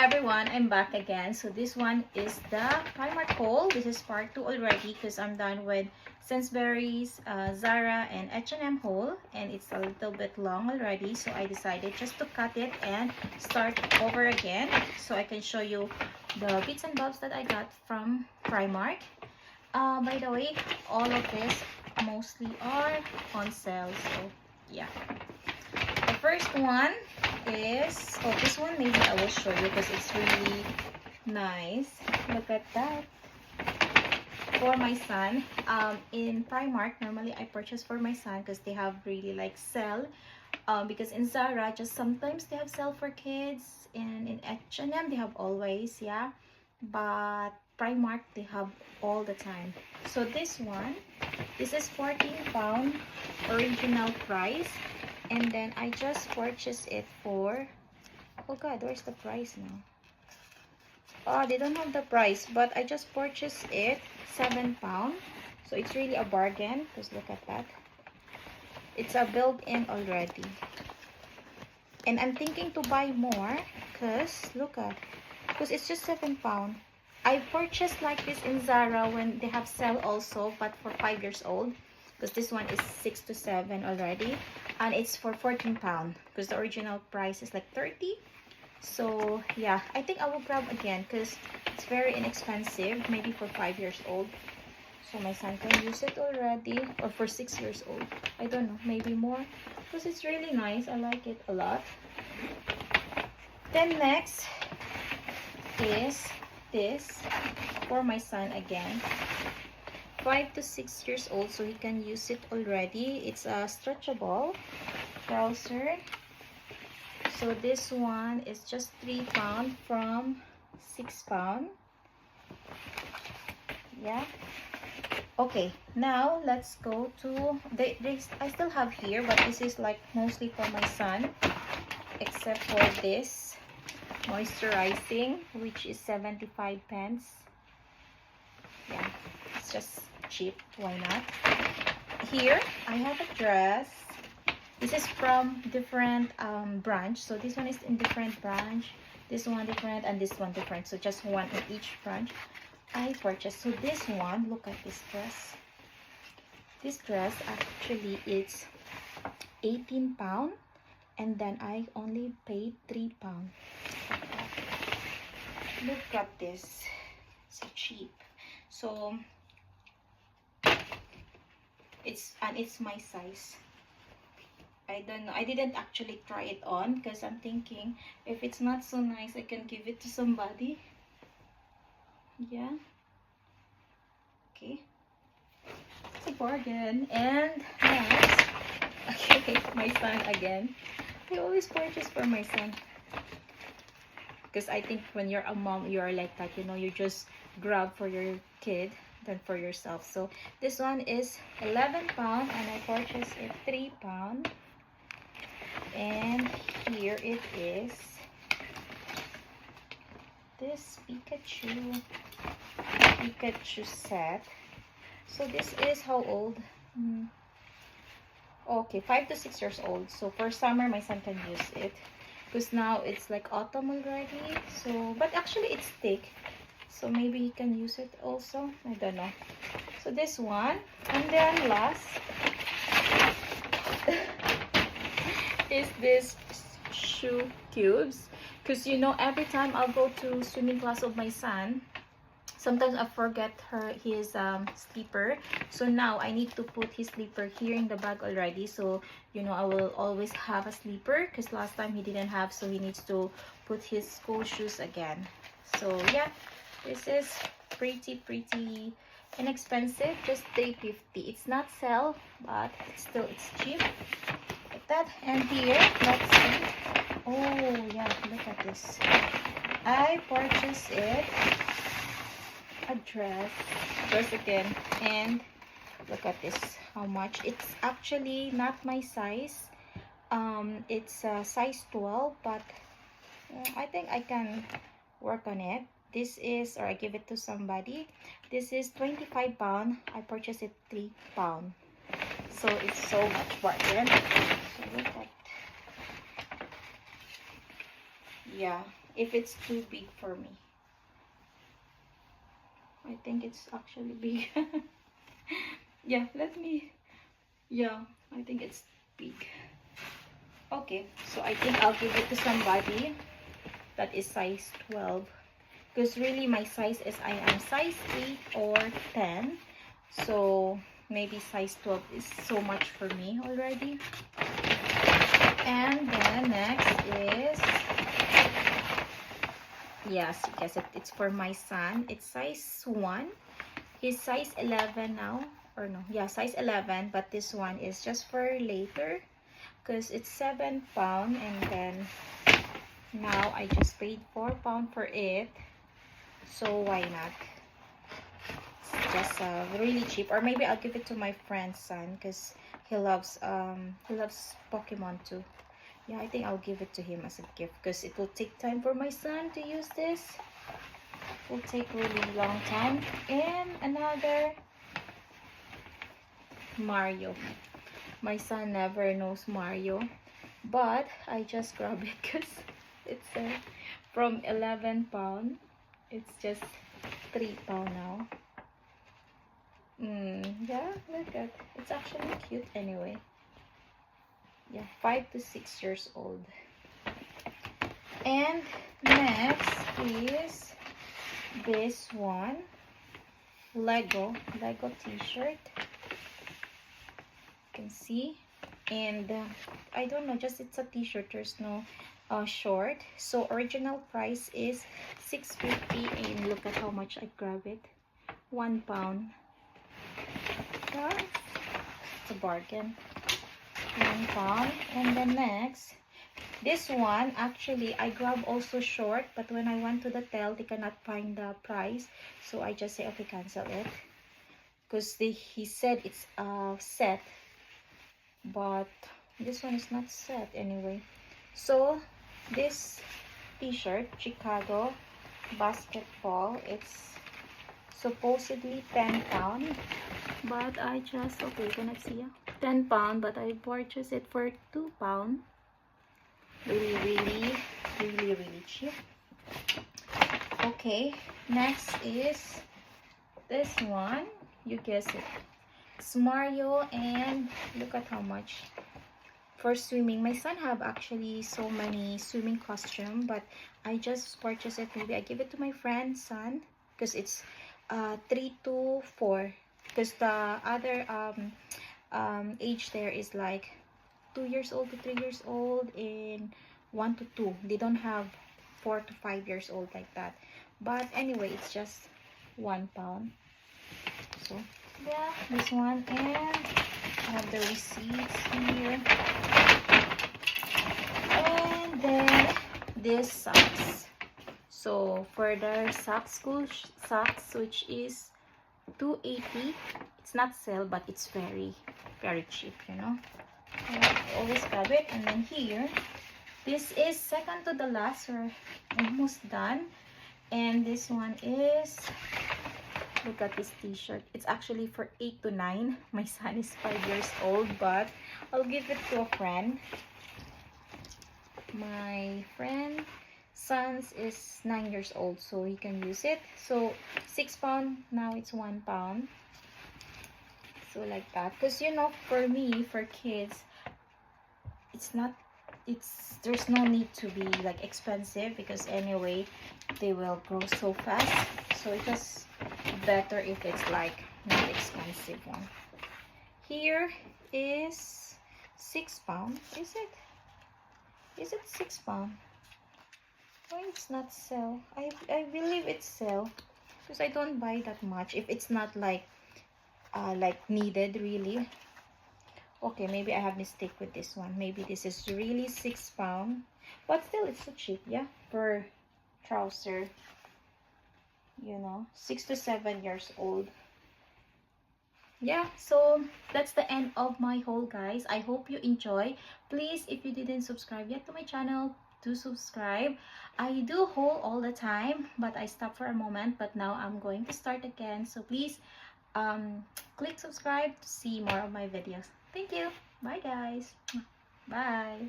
everyone, I'm back again. So this one is the Primark haul. This is part 2 already because I'm done with Sainsbury's, Zara and H&M haul, and it's a little bit long already, so I decided just to cut it and start over again so I can show you the bits and bobs that I got from Primark. By the way, all of this mostly are on sale, so yeah. The first one is, oh, this one maybe I will show you because it's really nice. Look at that. For my son, in Primark, normally I purchase for my son because they have really like sale. Because in Zara, just sometimes they have sale for kids, and in H&M they have always, yeah. But Primark, they have all the time. So this one, this is £14 original price. And then I just purchased it for, oh god, where's the price now? Oh, they don't have the price, but I just purchased it £7. So it's really a bargain, because look at that. It's a built-in already. And I'm thinking to buy more, because look at, because it's just £7. I purchased like this in Zara when they have sale also, but for 5 years old. Because this one is 6 to 7 already, and it's for £14 because the original price is like 30. So yeah, I think I will grab again because it's very inexpensive, maybe for 5 years old, so my son can use it already, or for 6 years old, I don't know, maybe more, because it's really nice. I like it a lot. Then next is this for my son again, 5 to 6 years old, so he can use it already. It's a stretchable trouser. So this one is just £3 from £6. Yeah. Okay, now let's go to I still have here, but this is like mostly for my son, except for this moisturizing, which is 75 pence. Yeah, it's just cheap, why not? Here I have a dress. This is from different branch, so this one is in different branch, this one different, and this one different, so just one in each branch I purchased. So this one, look at this dress. This dress actually is £18, and then I only paid £3. Look at this, so cheap. So it's my size. I don't know, I didn't actually try it on because I'm thinking if it's not so nice, I can give it to somebody. Yeah, okay, it's a bargain. And next, okay, my son again. I always purchase for my son because I think when you're a mom, you're like that, you know, you just grab for your kid than for yourself. So this one is £11, and I purchased it £3. And here it is, this Pikachu set. So this is how old? Okay, 5 to 6 years old. So for summer, my son can use it because now it's like autumn already. So, but actually it's thick, so maybe he can use it also, I don't know. So this one, and then last is this shoe cubes, because you know, every time I'll go to swimming class of my son, sometimes I forget his slipper. So now I need to put his slipper here in the bag already, so you know, I will always have a slipper because last time he didn't have, so he needs to put his school shoes again. So yeah, this is pretty inexpensive, just $3.50. It's not sale, but still it's cheap. That. And here, let's see. Oh yeah, look at this. I purchased it, a dress again, and look at this, how much. It's actually not my size. It's size 12, but I think I can work on it. This is, or I give it to somebody, this is £25. I purchased it £3. So it's so much bargain. So look at, yeah, if it's too big for me. I think it's actually big. Yeah, yeah, I think it's big. Okay, so I think I'll give it to somebody that is size 12. Because really my size is, I am size 8 or 10. So maybe size 12 is so much for me already. And then next is, yes, it's for my son. It's size 1. He's size 11 now. Or no, yeah, size 11. But this one is just for later. Because it's 7 pounds. And then now I just paid 4 pounds for it. So why not? It's just really cheap. Or maybe I'll give it to my friend's son. Because he loves Pokemon too. Yeah, I think I'll give it to him as a gift because it will take time for my son to use this. It will take really long time. And another Mario. My son never knows Mario, but I just grab it because it's from 11 pound. It's just 3 pound now. Yeah, look at, it's actually cute anyway. Yeah, 5 to 6 years old. And next is this one, Lego t-shirt. You can see, and I don't know, just it's a t-shirt, there's no short. So original price is $6.50, and look at how much I grab it, 1 pound. Yeah, it's a bargain. 1 pound. And then next, this one, actually I grab also short, but when I went to the tel, they cannot find the price, so I just say okay, cancel it, because he said it's set, but this one is not set anyway. So this t-shirt, Chicago basketball, it's supposedly 10 pound, but I just, okay, cannot see, 10 pound, but I purchased it for 2 pound. Really cheap. Okay, next is this one. You guess it, it's Mario, and look at how much for swimming. My son have actually so many swimming costume, but I just purchased it. Maybe I give it to my friend's son because it's 3 to 4, because the other age there is like 2 years old to 3 years old, and 1 to 2. They don't have 4 to 5 years old like that. But anyway, it's just 1 pound. So yeah, this one, and I have the receipts here. And then this socks. So for the socks, school socks, which is $2.80. It's not sale, but it's very cheap, you know. I always grab it. And then here, this is second to the last, we're almost done. And this one is, look at this t-shirt. It's actually for 8 to 9. My son is 5 years old, but I'll give it to a friend. My friend son's is 9 years old, so he can use it. So 6 pound, now it's 1 pound. So like that, because you know, for me, for kids, there's no need to be like expensive, because anyway they will grow so fast. So it's just better if it's like not expensive one. Here is 6 pound. Is it 6 pound? Why it's not sell? I believe it's sell, because I don't buy that much if it's not like needed really. Okay, maybe I have mistake with this one. Maybe this is really 6 pound, but still it's so cheap, yeah, for trouser, you know, 6 to 7 years old. Yeah, so that's the end of my haul, guys. I hope you enjoy. Please, if you didn't subscribe yet to my channel, do subscribe. I do haul all the time, but I stopped for a moment, but now I'm going to start again. So please click subscribe to see more of my videos. Thank you. Bye, guys. Bye.